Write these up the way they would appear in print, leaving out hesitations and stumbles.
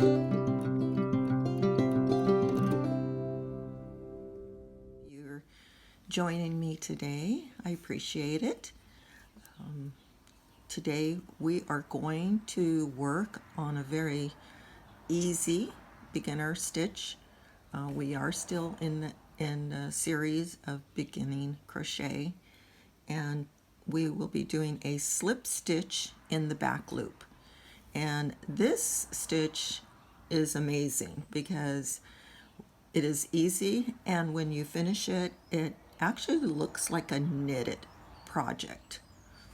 You're joining me today. I appreciate it. Today we are going to work on a very easy beginner stitch. We are still in the series of beginning crochet, and we will be doing a slip stitch in the back loop. And this stitch is amazing because it is easy, and when you finish it, it actually looks like a knitted project.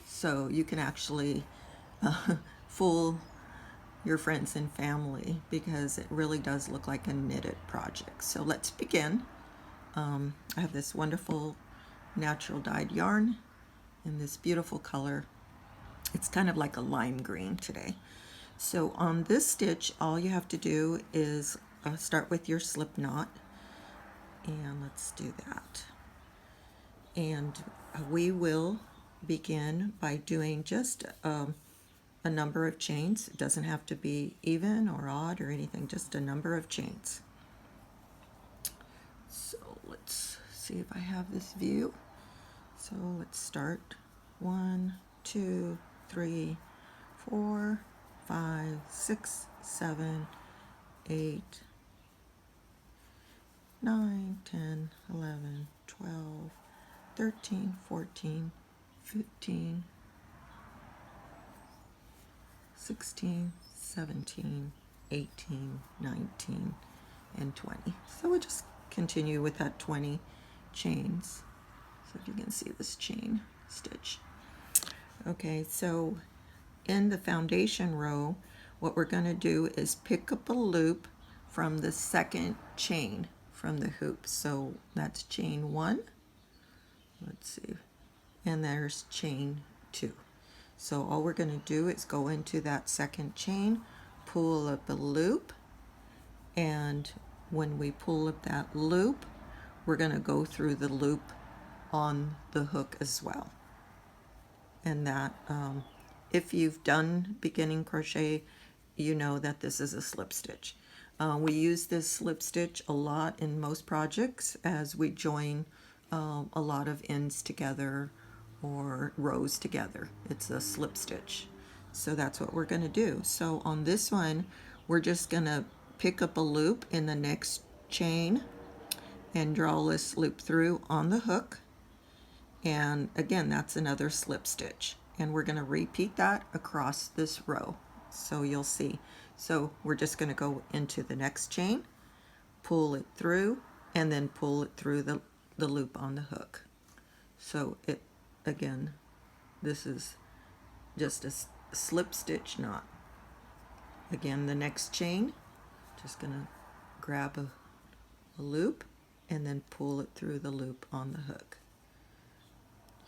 So you can actually fool your friends and family because it really does look like a knitted project. So let's begin. I have this wonderful natural dyed yarn in this beautiful color. It's kind of like a lime green today. So on this stitch, all you have to do is start with your slip knot, and let's do that. And we will begin by doing just a number of chains. It doesn't have to be even or odd or anything, just a number of chains. So let's see if I have this view. So let's start 1, 2, 3, 4, 5, 6, 7, 8, 9, 10, 11, 12, 13, 14, 15, 16, 17, 18, 19, and 20. So we'll just continue with that 20 chains. So if you can see this chain stitch. Okay, so in the foundation row, what we're going to do is pick up a loop from the second chain from the hoop. So that's chain 1. Let's see. And there's chain 2. So all we're going to do is go into that second chain, pull up a loop, and when we pull up that loop, we're going to go through the loop on the hook as well. And that, if you've done beginning crochet, you know that this is a slip stitch. We use this slip stitch a lot in most projects as we join a lot of ends together or rows together. It's a slip stitch. So that's what we're going to do. So on this one, we're just going to pick up a loop in the next chain and draw this loop through on the hook. And again, that's another slip stitch. And we're going to repeat that across this row. So you'll see. So we're just going to go into the next chain, pull it through, and then pull it through the loop on the hook. So it, again, this is just a slip stitch knot. Again, the next chain, just going to grab a loop and then pull it through the loop on the hook.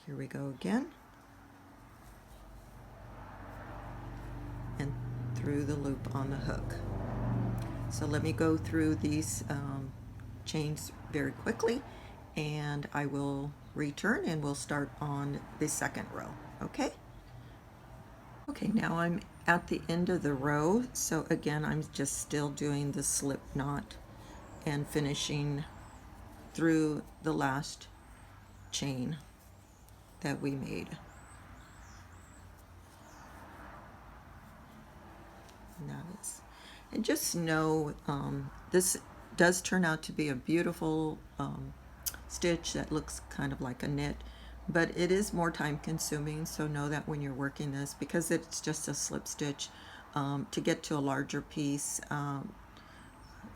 Here we go again. And through the loop on the hook. So let me go through these chains very quickly, and I will return and we'll start on the second row. Okay? Okay, now I'm at the end of the row. So again, I'm just still doing the slip knot and finishing through the last chain that we made. And that is, and just know this does turn out to be a beautiful stitch that looks kind of like a knit, but it is more time consuming. So know that when you're working this, because it's just a slip stitch, to get to a larger piece,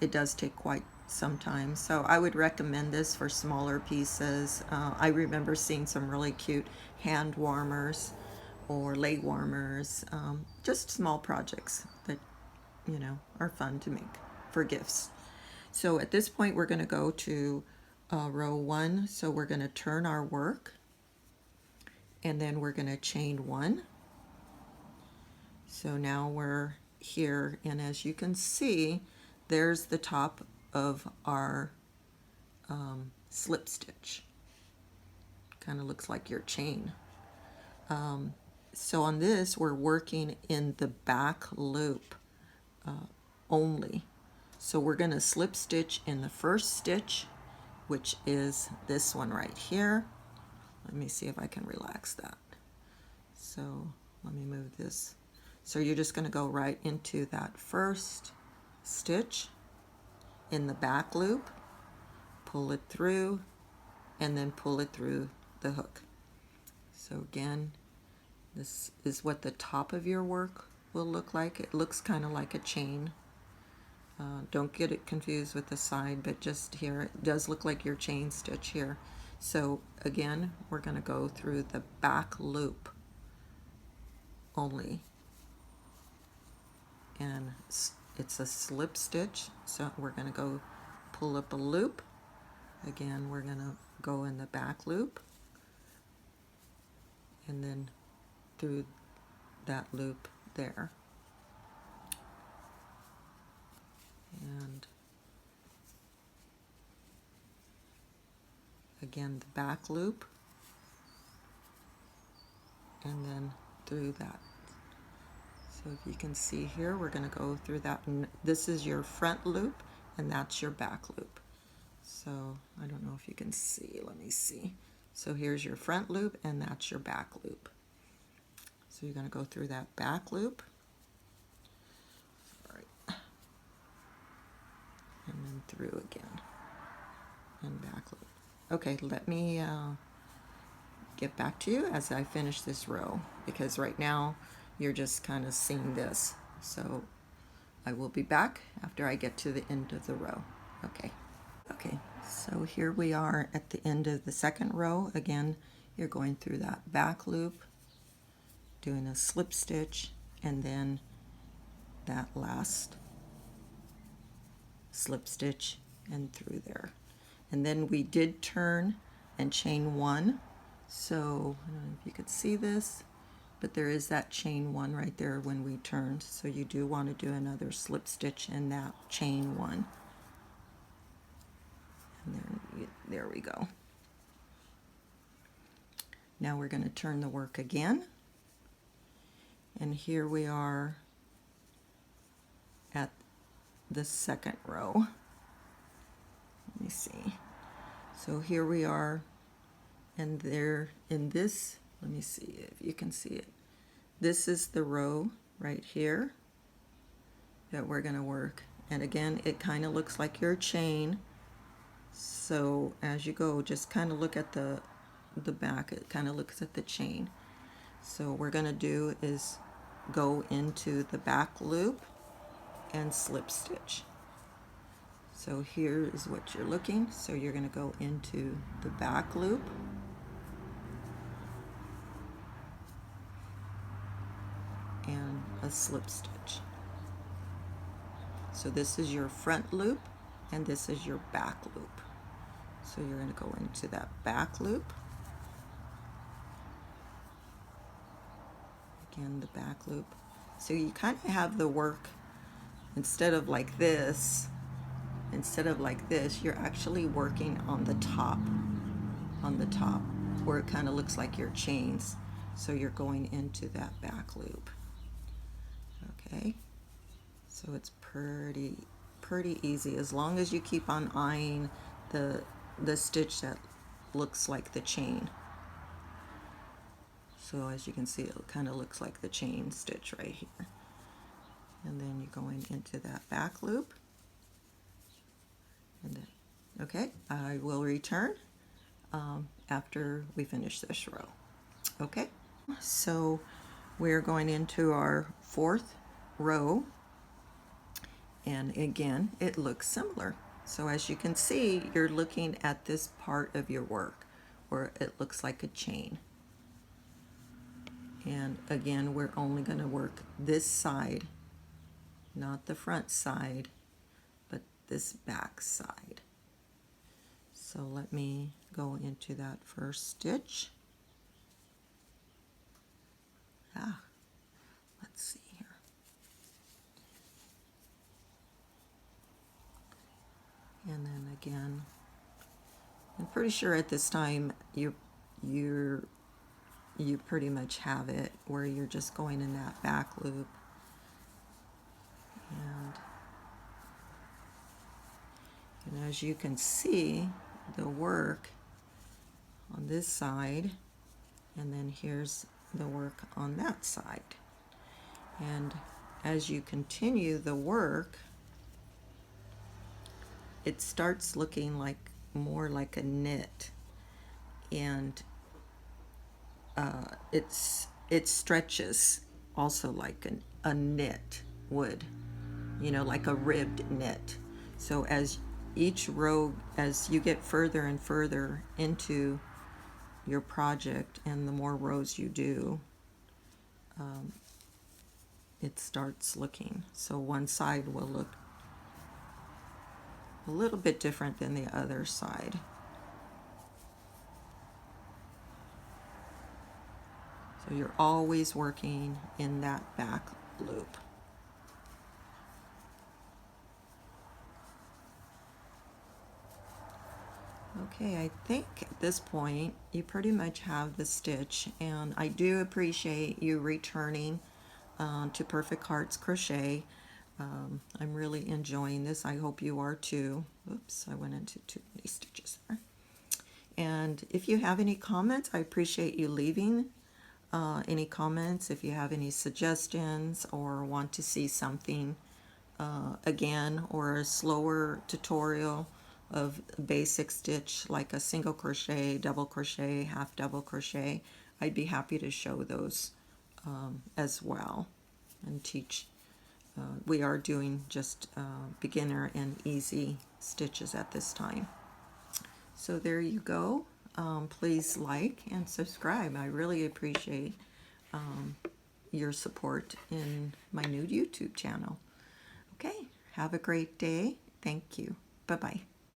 it does take quite some time. So I would recommend this for smaller pieces. I remember seeing some really cute hand warmers or leg warmers, just small projects that, you know, are fun to make for gifts. So at this point, we're going to go to row 1. So we're going to turn our work, and then we're going to chain 1. So now we're here, and as you can see, there's the top of our slip stitch. Kind of looks like your chain. So on this, we're working in the back loop only. So we're going to slip stitch in the first stitch, which is this one right here. Let me see if I can relax that. So let me move this. So you're just going to go right into that first stitch in the back loop, pull it through, and then pull it through the hook. So again, this is what the top of your work will look like. It looks kind of like a chain. Don't get it confused with the side, but just here it does look like your chain stitch here. So again, we're going to go through the back loop only, and it's a slip stitch, so we're going to go pull up a loop. Again, we're going to go in the back loop and then through that loop there, and again the back loop, and then through that. So if you can see here, we're going to go through that, and this is your front loop and that's your back loop. So I don't know if you can see, let me see. So here's your front loop and that's your back loop. So you're going to go through that back loop, and then through again and back loop. Okay, let me get back to you as I finish this row, because right now you're just kind of seeing this. So I will be back after I get to the end of the row. Okay, so here we are at the end of the second row. Again, you're going through that back loop, doing a slip stitch, and then that last slip stitch and through there. And then we did turn and chain one. So I don't know if you could see this, but there is that chain one right there when we turned. So you do want to do another slip stitch in that chain one. And there we go. Now we're going to turn the work again. And here we are at the second row. Let me see. So here we are, and there in this, let me see if you can see it. This is the row right here that we're going to work. And again, it kind of looks like your chain. So as you go, just kind of look at the back. It kind of looks at the chain. So what we're going to do is go into the back loop and slip stitch. So here is what you're looking. So you're going to go into the back loop, and a slip stitch. So this is your front loop and this is your back loop. So you're going to go into that back loop, again the back loop. So you kind of have the work, instead of like this, you're actually working on the top where it kind of looks like your chains. So you're going into that back loop. Okay, so it's pretty easy, as long as you keep on eyeing the stitch that looks like the chain. So as you can see, it kind of looks like the chain stitch right here. And then you're going into that back loop. And then, okay, I will return after we finish this row. Okay, so we're going into our fourth row, and again it looks similar. So as you can see, you're looking at this part of your work where it looks like a chain. And again, we're only going to work this side, not the front side, but this back side. So let me go into that first stitch. Let's see here. And then again, I'm pretty sure at this time you pretty much have it where you're just going in that back loop and as you can see, the work on this side, and then here's the work on that side. And as you continue the work, it starts looking like more like a knit, and it stretches also like a knit would, you know, like a ribbed knit. So as each row, as you get further and further into your project and the more rows you do, it starts looking, so one side will look a little bit different than the other side. So you're always working in that back loop. Okay, I think at this point you pretty much have the stitch, and I do appreciate you returning to Perfect Hearts Crochet. I'm really enjoying this. I hope you are too. Oops, I went into too many stitches there. And if you have any comments, I appreciate you leaving any comments. If you have any suggestions or want to see something again, or a slower tutorial of basic stitch like a single crochet, double crochet, half double crochet, I'd be happy to show those as well and teach. We are doing just beginner and easy stitches at this time. So there you go. Please like and subscribe. I really appreciate your support in my new YouTube channel. Okay, have a great day. Thank you. Bye-bye.